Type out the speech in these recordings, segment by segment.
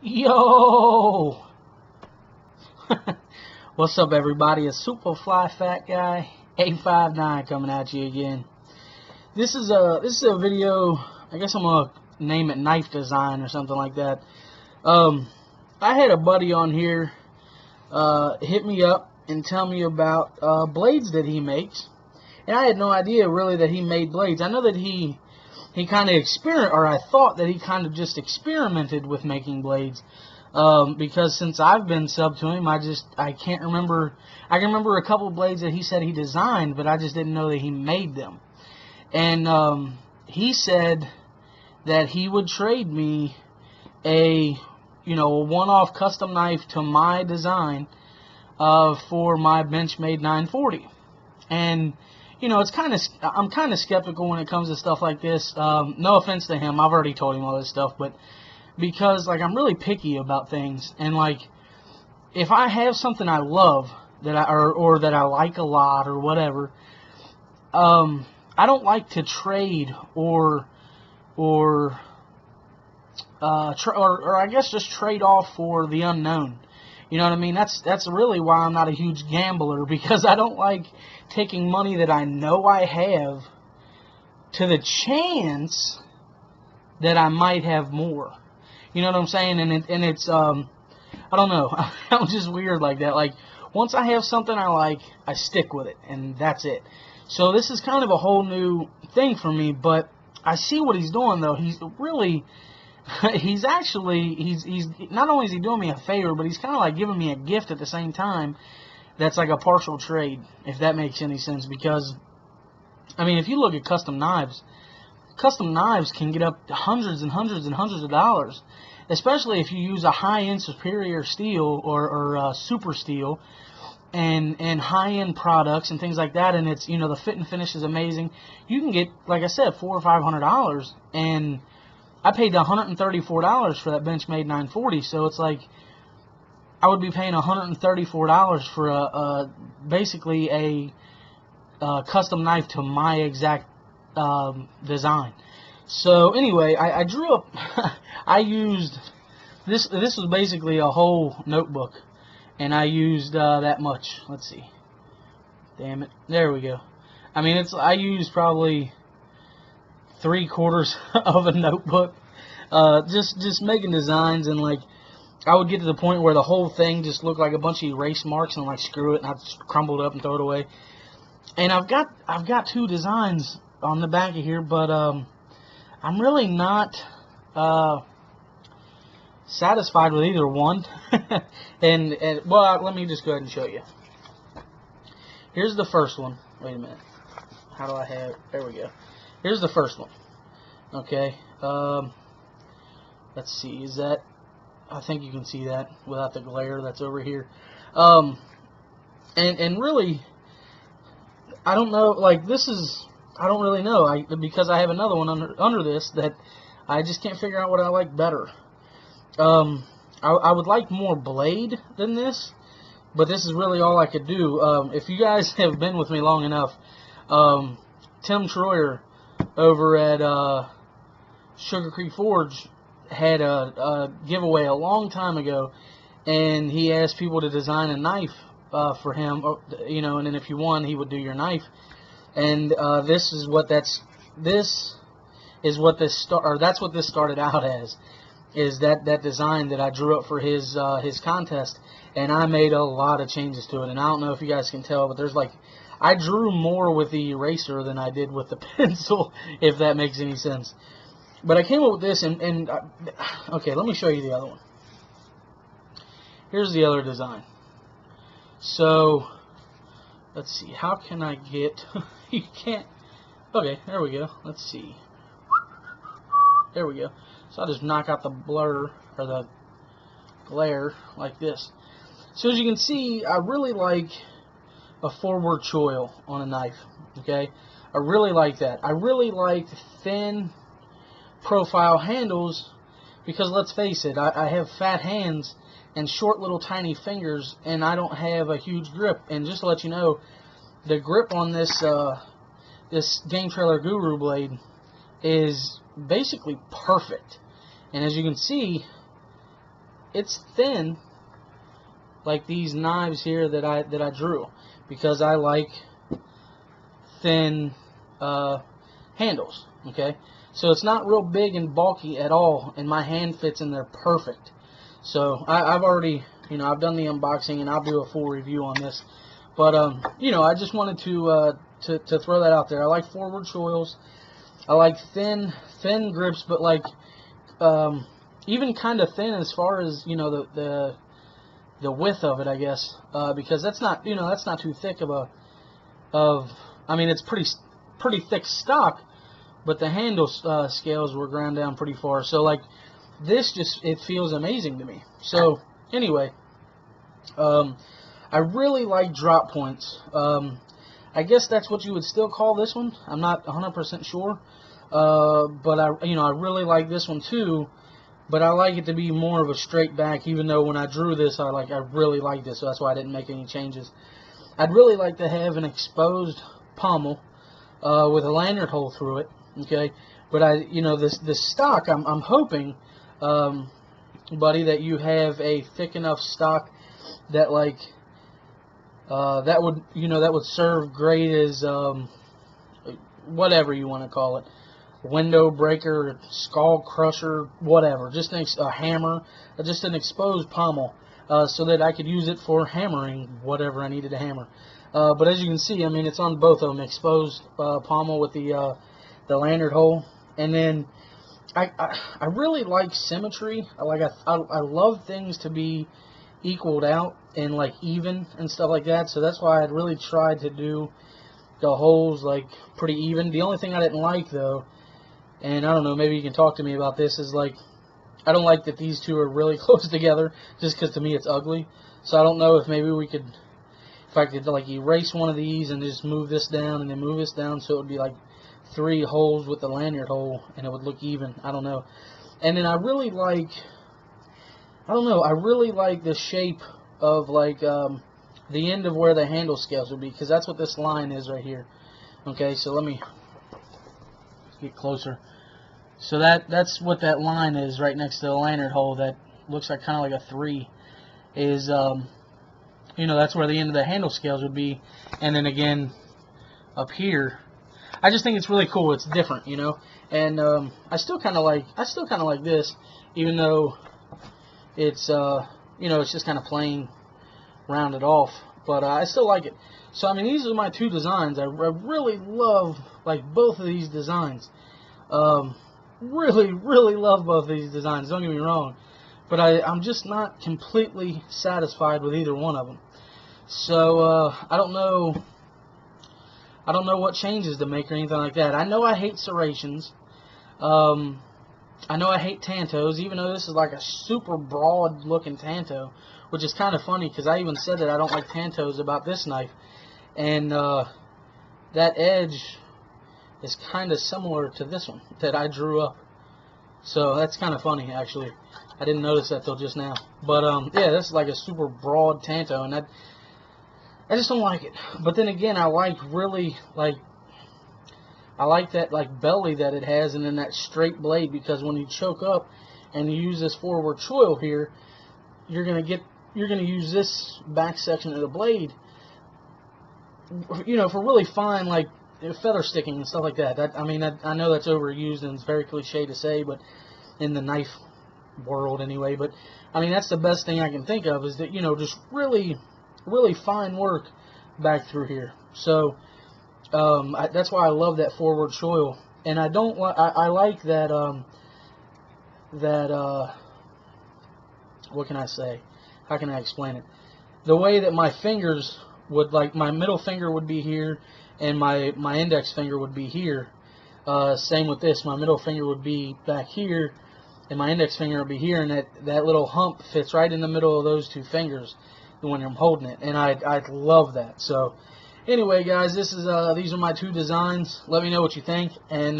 Yo! What's up, everybody? It's Superfly Fat Guy 859 coming at you again. This is a video. I guess I'm gonna name it Knife Design or something like that. I had a buddy on here hit me up and tell me about blades that he makes, and I had no idea really that he made blades. I know that he kind of I thought that he kind of just experimented with making blades, because since I've been sub to him, I can't remember. I can remember a couple of blades that he said he designed, but I just didn't know that he made them. And he said that he would trade me a one-off custom knife to my design for my Benchmade 940. And it's I'm kind of skeptical when it comes to stuff like this. No offense to him, I've already told him all this stuff, but because I'm really picky about things, and if I have something I love that or that I like a lot or whatever, I don't like to trade or I guess just trade off for the unknown. You know what I mean? That's really why I'm not a huge gambler, because I don't like taking money that I know I have to the chance that I might have more. You know what I'm saying? And it's I don't know. I'm just weird like that. Once I have something I like, I stick with it, and that's it. So this is kind of a whole new thing for me, but I see what he's doing though. He's really he's not only is he doing me a favor, but he's kind of giving me a gift at the same time. That's like a partial trade, if that makes any sense. Because I mean, if you look at custom knives can get up to hundreds and hundreds and hundreds of dollars, especially if you use a high-end superior steel or super steel and high-end products and things like that. And it's the fit and finish is amazing. You can get, like I said, $400 or $500, and I paid $134 for that Benchmade 940, so it's like I would be paying $134 for basically a custom knife to my exact design. So anyway, I drew up. I used this. This was basically a whole notebook, and I used that much. Let's see. Damn it! There we go. I mean, I used probably 3/4 of a notebook, just making designs, and I would get to the point where the whole thing just looked like a bunch of erase marks, and I'm like, screw it, and I just crumbled it up and throw it away. And I've got 2 designs on the back of here, but I'm really not satisfied with either one. and well, let me just go ahead and show you. Here's the first one. Wait a minute. How do I have? There we go. Here's the first one. Okay. Let's see. Is that? I think you can see that without the glare that's over here. And really, I don't know. I don't really know. Because I have another one under this that I just can't figure out what I like better. I would like more blade than this, but this is really all I could do. If you guys have been with me long enough, Tim Troyer over at Sugar Creek Forge had a giveaway a long time ago, and he asked people to design a knife for him, and then if you won, he would do your knife. And that's what this started out as, is that design that I drew up for his contest, and I made a lot of changes to it. And I don't know if you guys can tell, but there's I drew more with the eraser than I did with the pencil, if that makes any sense. But I came up with this, and okay, let me show you the other one. Here's the other design. So let's see, how can I get? You can't. Okay, there we go. Let's see. There we go. So I'll just knock out the blur or the glare like this. So as you can see, I really like a forward choil on a knife. Okay, I really like that. I really like thin profile handles, because let's face it, I have fat hands and short little tiny fingers, and I don't have a huge grip. And just to let you know, the grip on this this Game Trailer Guru blade is basically perfect. And as you can see, it's thin, like these knives here that I drew, because I like thin handles. Okay, so it's not real big and bulky at all, and my hand fits in there perfect. So I've already, I've done the unboxing, and I'll do a full review on this. But I just wanted to throw that out there. I like forward choils. I like thin grips, but like even kind of thin as far as the width of it, I guess, because that's not too thick I mean, it's pretty thick stock, but the handle scales were ground down pretty far. So like this, it feels amazing to me. So anyway, I really like drop points. I guess that's what you would still call this one. I'm not 100% sure, but I really like this one too. But I like it to be more of a straight back, even though when I drew this, I really like this, so that's why I didn't make any changes. I'd really like to have an exposed pommel with a lanyard hole through it, okay? But this stock, I'm hoping, buddy, that you have a thick enough stock that that would serve great as whatever you want to call it. Window breaker, skull crusher, whatever, just a hammer, just an exposed pommel, so that I could use it for hammering whatever I needed to hammer. But as you can see, I mean, it's on both of them, exposed pommel with the lanyard hole, and then I really like symmetry. I love things to be equaled out and like even and stuff like that. So that's why I'd really tried to do the holes like pretty even. The only thing I didn't like though, and I don't know, maybe you can talk to me about this, is like I don't like that these two are really close together, just because to me it's ugly. So I don't know if maybe if I could like erase one of these and just move this down and then move this down, so it would be like 3 holes with the lanyard hole and it would look even. I don't know. And then I really like, I don't know, I really like the shape of like the end of where the handle scales would be, because that's what this line is right here. Okay, so let me get closer. So that's what that line is right next to the lanyard hole that looks like kind of like a 3 is that's where the end of the handle scales would be. And then again up here, I just think it's really cool. It's different, and I still kind of like this, even though it's it's just kind of plain rounded off, but I still like it. So I mean, these are my 2 designs. I really love like both of these designs. Really love both of these designs, don't get me wrong, but I'm just not completely satisfied with either one of them. So I don't know what changes to make or anything like that. I know I hate serrations. I know I hate tantos, even though this is like a super broad looking tanto, which is kind of funny because I even said that I don't like tantos about this knife, and that edge is kind of similar to this one that I drew up. So that's kind of funny, actually. I didn't notice that till just now. But yeah, this is like a super broad tanto, and I just don't like it. But then again, I like that like belly that it has, and then that straight blade, because when you choke up and you use this forward choil here, you're gonna use this back section of the blade, for really fine like feather sticking and stuff like that. I know that's overused and it's very cliche to say, but in the knife world anyway. But I mean, that's the best thing I can think of, is that just really fine work back through here. So that's why I love that forward choil, and I like that what can I say? How can I explain it? The way that my fingers would, like my middle finger would be here, and my index finger would be here. Same with this. My middle finger would be back here, and my index finger would be here, and that little hump fits right in the middle of those 2 fingers when I'm holding it, and I love that. So anyway, guys, these are my 2 designs. Let me know what you think, and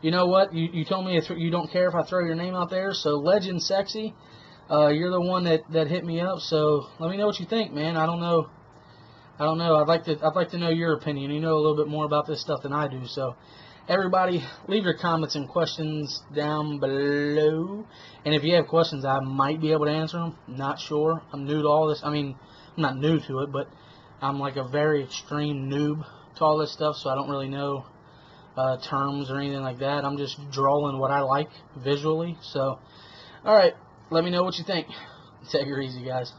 you know what? You told me you don't care if I throw your name out there, so Legend Sexy, you're the one that hit me up. So let me know what you think, man. I don't know. I'd like to know your opinion. You know a little bit more about this stuff than I do. So Everybody, leave your comments and questions down below. And if you have questions, I might be able to answer them. Not sure. I'm new to all this. I mean, I'm not new to it, but I'm like a very extreme noob to all this stuff, so I don't really know terms or anything like that. I'm just drawing what I like visually. So, alright, let me know what you think. Take her easy, guys.